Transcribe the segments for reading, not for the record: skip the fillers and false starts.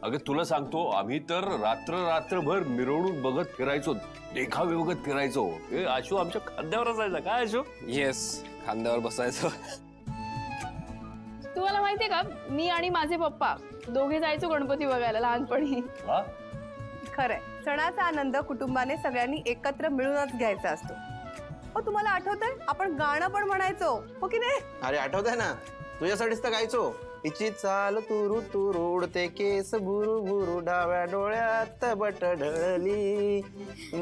अगं तुला सांगतो आम्ही तर रात्रभर मिरवणूक बघत फिरायचो, देखावे बघत फिरायचो. आशू आमच्या खांद्यावर असायचा. काय आशू? येस, खांद्यावर बसायचो. तुम्हाला माहितीये का, मी आणि माझे पप्पा दोघे जायचो गणपती बघायला लहानपणी. खरंय, सणाचा आनंद कुटुंबाने सगळ्यांनी एकत्र मिळूनच घ्यायचा असतो. हो, तुम्हाला आठवतंय आपण गाणं पण म्हणायचो, हो की नाही? अरे आठवतंय ना, तुझ्यासाठीच तर गायचो. हिची चाल तुरु तुरु उडते केस बुरु बुरु, डाव्या डोळ्यात बट ढळली,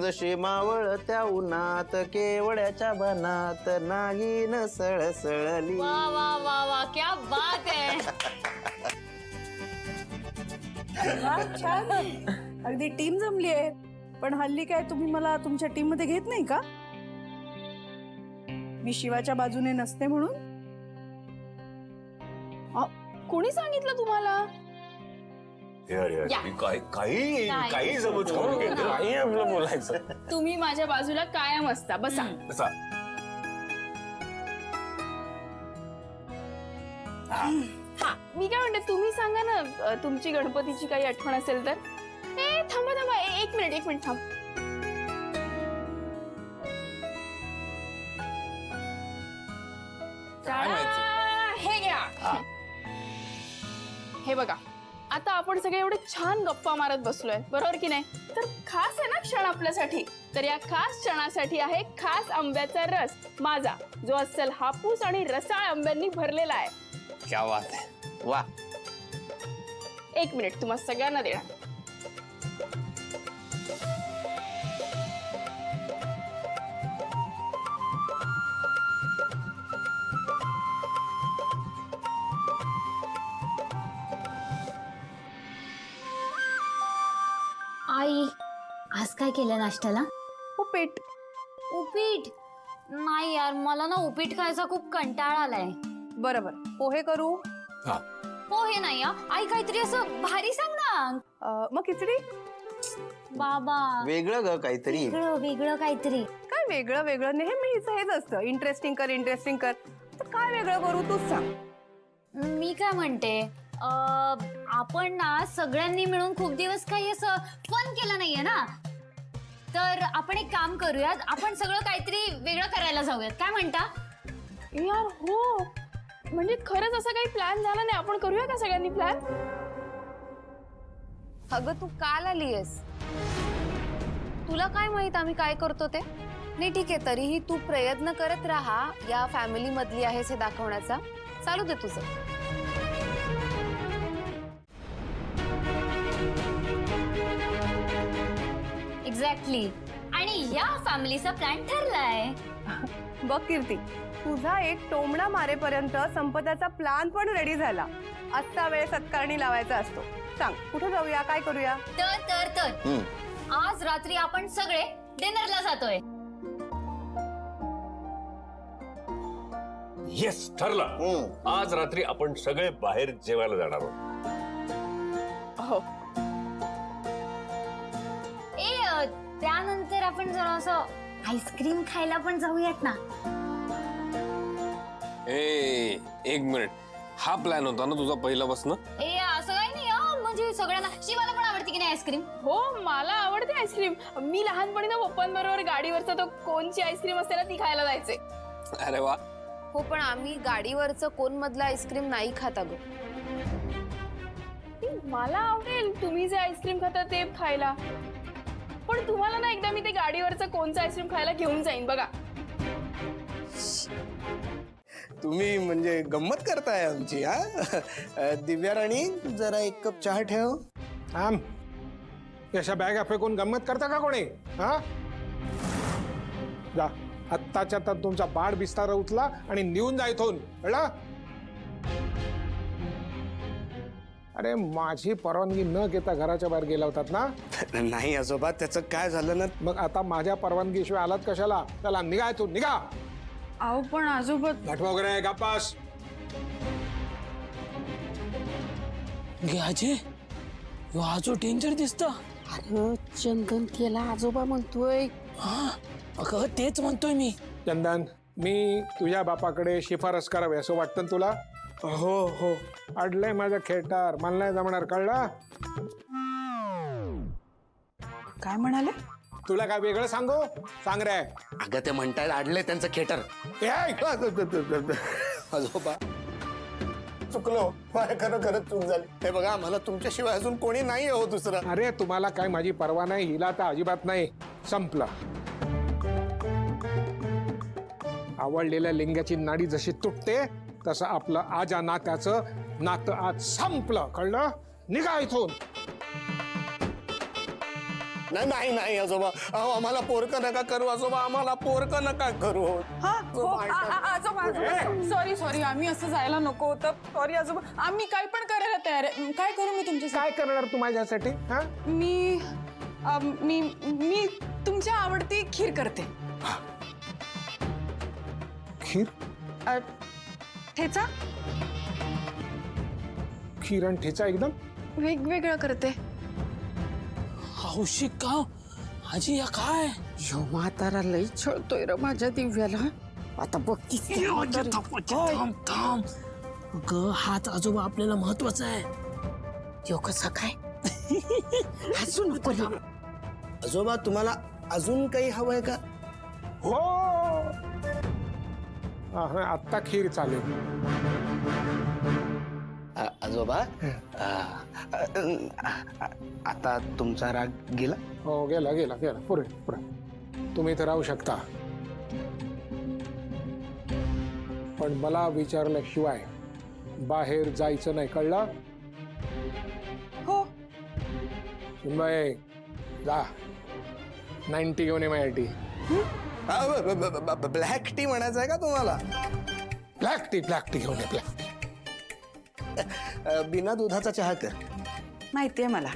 जशी मावळ त्या उन्हात केवड्याच्या बनात नागिन सळसळली. वा वा वा वा, क्या बात है. छान, अगदी टीम जमली आहे. पण हल्ली काय तुम्ही मला तुमच्या टीम मध्ये घेत नाही का? मी शिवाच्या बाजूने नसते म्हणून? कोणी सांगितलं तुम्हाला? काही जमत काही आपलं बोलायचं. तुम्ही माझ्या बाजूला कायम असता. बसा. हा, मी काय म्हणते, तुम्ही सांगा ना तुमची गणपतीची काही आठवण असेल तर. थांबा थांबा, एक मिनिट थांब. हे घ्या. हे बघा, आता आपण सगळे एवढे छान गप्पा मारत बसलोय, बरोबर की नाही? तर खास आहे ना क्षण आपल्यासाठी. तर या खास क्षणासाठी आहे खास आंब्याचा रस माझा, जो अस्सल हापूस आणि रसाळ आंब्यांनी भरलेला आहे. क्या बात है. वा, एक मिनिट, तुम्हा सगळ्यांना देणार. आई, आज काय केलं नाश्त्याला? उपीट. उपीट? नाही यार, मला ना उपीट खायचा खूप कंटाळा आलाय. बरोबर, पोहे करू? पोहे नाही हा. आई, काहीतरी असं भारी सांग ना. मग खिचडी? बाबा, वेगळं ग काहीतरी. वेगळं वेगळं काहीतरी. काय वेगळं वेगळं? नेहमीच हेच असतं, इंटरेस्टिंग कर. तर काय वेगळं करू, तूच सांग. मी काय म्हणते, आपण ना सगळ्यांनी मिळून खूप दिवस काही असं फन केलं नाहीये ना, तर आपण एक काम करूयात, आपण सगळं काहीतरी वेगळं करायला जाऊयात. काय म्हणता? यार हो, म्हणजे खरंच असा काही प्लॅन झाला नाही. आपण करूया का सगळ्यांनी प्लॅन? अगं, तू काल आलीयस, तुला काय माहित आम्ही काय करतो ते? नाही ठीक आहे, तरीही तू प्रयत्न करत राहा, या फॅमिली मधली आहेस हे दाखवण्याचा. चालू दे तुझं. एक्झॅक्टली. आणि या फॅमिलीचा प्लॅन ठरलाय. बघ कीर्ती, तुझा एक टोमणा मारेपर्यंत संपदाचा प्लॅन पण रेडी झाला. आजचा वेळ सत्कारणी लावायचा असतो. सांग, कुठे जाऊया, काय करूया? तर आज रात्री आपण सगळे डिनरला जातोय. येस, ठरलं. आज रात्री आपण सगळे बाहेर जेवायला जाणार आहोत. हो. त्यानंतर आपण जरा असं आईस्क्रीम खायला पण जाऊयात ना. एक मिनिट, हा प्लॅन होता ना तुझा पहिल्यापासून? असं काही नाही हा. म्हणजे सगळ्यांना, शिवाला पण आवडते की नाही आईस्क्रीम? हो, मला आवडते आईस्क्रीम. मी लहानपणी ना पप्पांबरोबर गाडीवरचा तो कोनची आईस्क्रीम असते ना, ती खायला जायचे. अरे वा. हो, पण आम्ही गाडीवरचं कोण मधलं आईस्क्रीम नाही खात अगं. मला आवडेल तुम्ही जे आईस्क्रीम खाता ते खायला, पण तुम्हाला ना एकदा मी ते गाडीवरचं कोणचं आईस्क्रीम खायला घेऊन जाईन बघा. तुम्ही म्हणजे गंमत करताय आमची. हा दिव्या राणी, जरा एक कप चहा ठेव. अशा बॅगा फेकून गंमत करता का कोणी? हा, जा आत्ताच्या आत्ता तुमचा बाड बिस्तारा उचला आणि निघून जा इथून, कळलं? अरे, माझी परवानगी न घेता घराच्या बाहेर गेला होतात ना? नाही आजोबा, त्याचं काय झालं ना. मग आता माझ्या परवानगीशिवाय आलात कशाला? चला निघा इथून, निघा. अहो, पण आजोबा. नटवा वगैरे गप्पास. अजय, आजो डेंजर दिसत. अरे चंदन केला आजोबा म्हणतोय. हा, अगं तेच म्हणतोय मी. चंदन, मी तुझ्या बापाकडे शिफारस करावी असं वाटतं ना तुला? हो हो. अडलंय माझं खेटर, मला नाही जमणार, कळलं? काय म्हणाले? तुला काय वेगळं सांगू? सांग रे. अगं ते म्हणतायत आडलंय त्यांचं खेटर. ए, ऐक. आजोबा चुकलो, माझ्या खरंच चूक झाली. हे बघा, मला तुमच्याशिवाय अजून कोणी नाही हो दुसरं. अरे तुम्हाला काय माझी पर्वा नाही, हिला तर अजिबात नाही. संपलं. आवडलेल्या लिंगाची नाडी जशी तुटते तसं आपलं आजा नात्याचं नातं आज संपलं, कळलं? निघा इथून. नाही नाही आजोबा, अहो आम्हाला पोरकं नका करू आजोबा, आम्हाला पोरकं नका करू. सॉरी सॉरी, आम्ही असं जायला नको होतं. सॉरी आजोबा, आम्ही काय पण करायला तयार आहे. काय करू मी तुमच्यासाठी? काय करणार तू माझ्यासाठी? हा? मी मी मी तुमच्या आवडती खीर करते. खीर? ठेचा खीर आणि ठेचा एकदम वेगवेगळं करते. हौशी का आजी या काय? यो म्हातारा लई छळतोय र माझ्या दिव्याला. आता बघतीस ती म्हातारी. थांब थांब. ग हात आजोबा आपल्याला महत्वाचा आहे. यो कसा काय? हसू नको ना. आजोबा तुम्हाला अजून काही हवंय का? हो. आत्ता खीर चालेल. आजोबा आता तुमचा राग गेला? हो, गेला गेला गेला. पुरे तुम्ही इथे राहू शकता, पण मला विचारल्याशिवाय बाहेर जायचं नाही, कळलं? हो. सुनबाई जा, 90 घेऊन ये माझ्यासाठी. ब्लॅक टी म्हणायचं आहे का तुम्हाला? ब्लॅक टी घेऊन ये, ब्लॅक टी. बिना दुधाचा चहा कर. माहितीये मला.